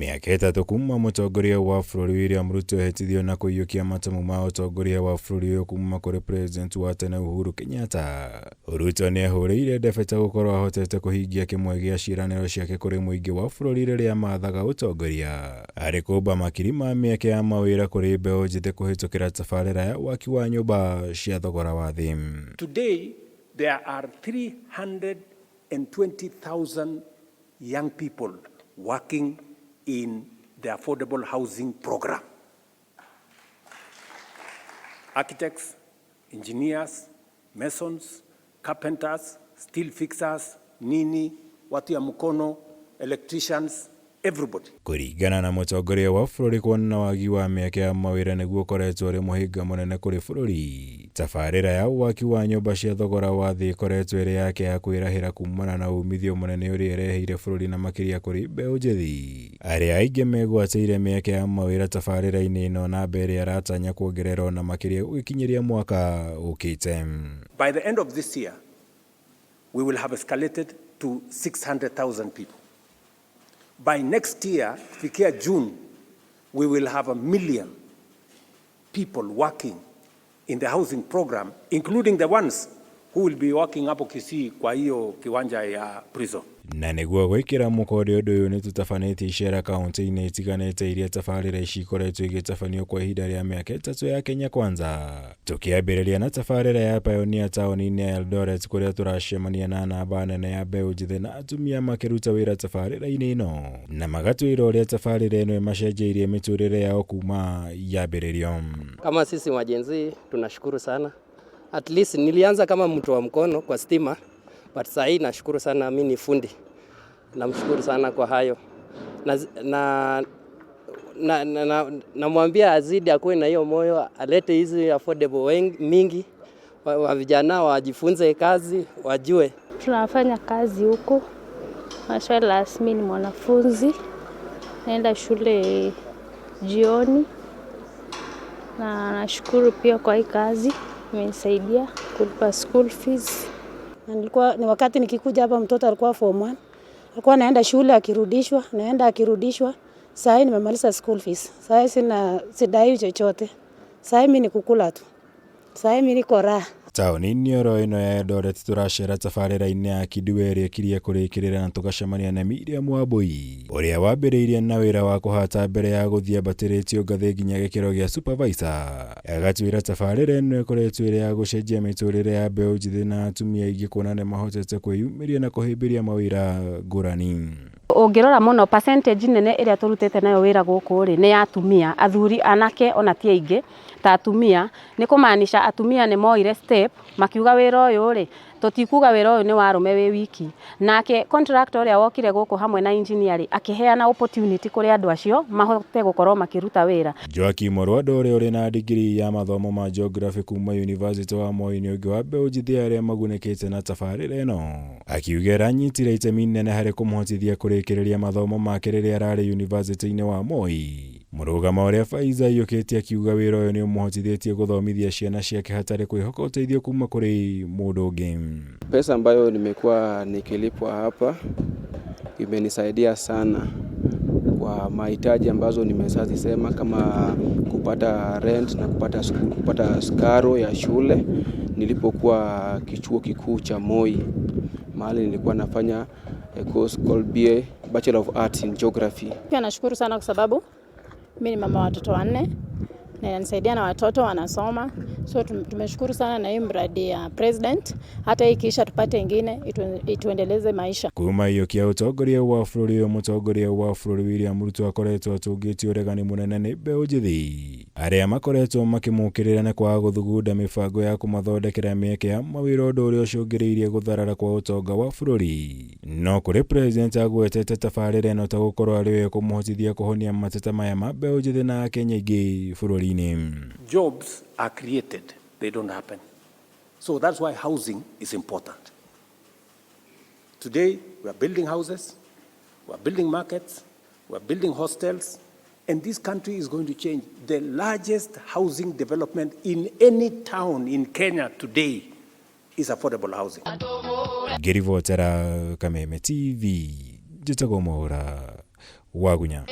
Mĩaka ĩtatũ kuma mũtongoria wa bũrũri William Ruto ehĩtithio na kũiyũkia matamu ma ũtongoria wa bũrũri ũyũ kuma kũrĩ president wa tene Uhuru Kenyatta. Ruto nĩahũrĩire ndebete gũkorwo ahotete kũhingia kĩmwe gĩa ciĩranĩro ciake kũrĩ mũingĩ wa bũrũri rĩrĩa mathaga ũtongoria, arĩ kũmba makiri ma mĩeke ya mawĩra kũrĩ mbeũ njĩthĩ kũhĩtũkĩra tabarĩra ya waki wa nyũmba cia thogora wa thĩ. Today there are 320,000 young people working in the affordable housing program. Architects, engineers, masons, carpenters, steel fixers, nini, watu ya mkono, electricians, everybody. Kũringana na mũtongoria wa bũrũri, kuona wagi wa mĩeke ya mawĩra nĩguo ũkoretwo ũrĩ mũhĩnga mũnene kũrĩ bũrũri. Tabarĩra ya waki wa nyũmba cia thogora wa thĩ ĩkoretwo ĩrĩ yake ya kwĩrahĩra kumana na umithio mũnene ũrĩa ĩreheire bũrũri na makĩria kũrĩ mbeũ njĩthĩ, arĩa aingĩ megwatĩire mĩeke ya mawĩra tabarĩra-inĩ ĩno, na mbere aratanya kuongererwo na makĩria gũkinyĩria mwaka ũkĩte. By the end of this year, we will have escalated to 600,000 people. By next year, fikia June, we will have 1 million people working in the housing program, including the ones who will be working hapo Kisii kwa hiyo kiwanja ya prison. Na nĩguo gwĩkĩra mũkonde ũndũ ũyũ nĩtũtabanĩtie icera kaunti-inĩ itiganĩte iria tabarĩra ici ikoretwo igĩtabanio kwa ihinda rĩa mĩaka ĩtatũ ya Kenya Kwanza. Tũkĩambĩrĩria na tabarĩra ya Pioneer taũni-inĩ ya Eldoret, kũrĩa tũracemania na namba nene ya mbeũ njĩthĩ na atumia makĩruta wĩra tabarĩra-inĩ ĩno, na magatwĩra ũrĩa tabarĩra ĩno ĩmacenjeirie mĩtũrĩre yao kuma yambĩrĩrio. Kama sisi wajenzi tunashukuru sana. At least nilianza kama mtu wa mkono kwa stima, but sasa hii nashukuru sana, mimi ni fundi. Namshukuru sana kwa hayo. Namwambia azidi akuwe na hiyo moyo, alete hizi affordable mingi, wa vijana wajifunze kazi, wajue. Tunafanya kazi huko. Mashallah, mimi ni mwanafunzi. Naenda shule jioni. Na nashukuru pia kwa hii kazi. Imenisaidia kulipa school fees. Ni wakati nikikuja hapa mtoto alikuwa form 1. Alikuwa naenda shule akirudishwa. Sasa hivi nimemaliza school fees. Sasa hivi sidai chochote. Sasa hivi ni kukula tu. Sasa hivi niko raha. Taũni-inĩ oro ĩno ya Eldoret tũracera tabarĩra-inĩ ya Kidue ĩrĩa ĩkirie kũrĩkĩrĩra na tũgacemania na Miriam Wambui, ũrĩa wambĩrĩirie na wĩra wa kũhata mbere ya gũthiĩ ambatĩrĩtio ngathĩ nginya gĩkĩro gĩa supervisor. Agatwĩra tabarĩra ĩno ĩkoretwo ĩrĩ ya gũcenjia mĩtũrĩre ya mbeũ njĩthĩ na atumia aingĩ, kuona nĩ mahotete kwĩyumĩria na kũhĩmbĩria mawĩra ngũrani. Ũngĩrora mũno percentage nene ĩrĩa tũrutĩte nayo wĩra gũkũ rĩ nĩ ya atumia, athuri anake ona ti aingĩ ta atumia. Nĩ kũmaanisha atumia nĩ moire step makiuga wĩra ũyũ rĩ tũtikuga wĩra ũyũ nĩ wa arũme wĩ wiki. Nake contractor ũrĩa wokire gũkũ hamwe na engineer rĩ akĩheana opportunity kũrĩ andũ acio mahote gũkorwo makĩruta wĩra. Joakim Orwando ũrĩa ũrĩ na degree ya mathomo ma geography kuma University wa Moi nĩ ũngĩ wa mbeũ njĩthĩ arĩa magunĩkĩte na tabarĩra ĩno, akiuga aranyitire itemi inene harĩ kũmũhotithia kũrĩkĩrĩria mathomo make rĩrĩa ararĩ university-inĩ wa Moi. Mũrũgamo ũrĩa Faiza aiyũkĩtie akiuga wĩra ũyũ nĩ ũmũhotithĩtie gũthomithia ciana ciake hatarĩ kwĩhoka ũteithio kuma kũrĩ mũndũ ũngĩ. Pesa ambayo nimekuwa nikilipwa hapa imenisaidia sana kwa mahitaji ambazo nimesazisema, kama kupata rent na kupata karo ya shule nilipokuwa kichuo kikuu cha Moi, mahali nilikuwa nafanya a course called BA Bachelor of Arts in Geography. Pia nashukuru sana kwa sababu mimi ni mama wa watoto 4 na inanisaidia na watoto wanasoma. So tumeshukuru sana na hii mradi ya president, hata ikiisha tupate ingine ituendeleze maisha. Kuma iyũkia ũtongoria wa bũrũri, mũtongoria wa bũrũri William Ruto akoretwo atũngĩtie ũregani mũnene nĩ mbeũ njĩthĩ, arĩa makoretwo makĩmũkĩrĩra na kwaga gũthugunda mĩbango ya kũmathondekera mĩeke ya mawĩra, ũndũ ũrĩa ũcũngĩrĩirie gũtharara kwa ũtonga wa bũrũri. No kũrĩ president agwetete tabarĩra ĩno ta gũkorwo arĩ we kũmũhotithia kũhonia mateta maya ma mbeũ njĩthĩ na Akenya aingĩ bũrũri-inĩ. Jobs are created, they don't happen. So that's why housing is important. Today, we are building houses, we are building markets, we are building hostels, and this country is going to change. The largest housing development in any town in Kenya today is affordable housing. Ngĩribotera Kameme TV, njĩtagwo Mwaũra Wagunya.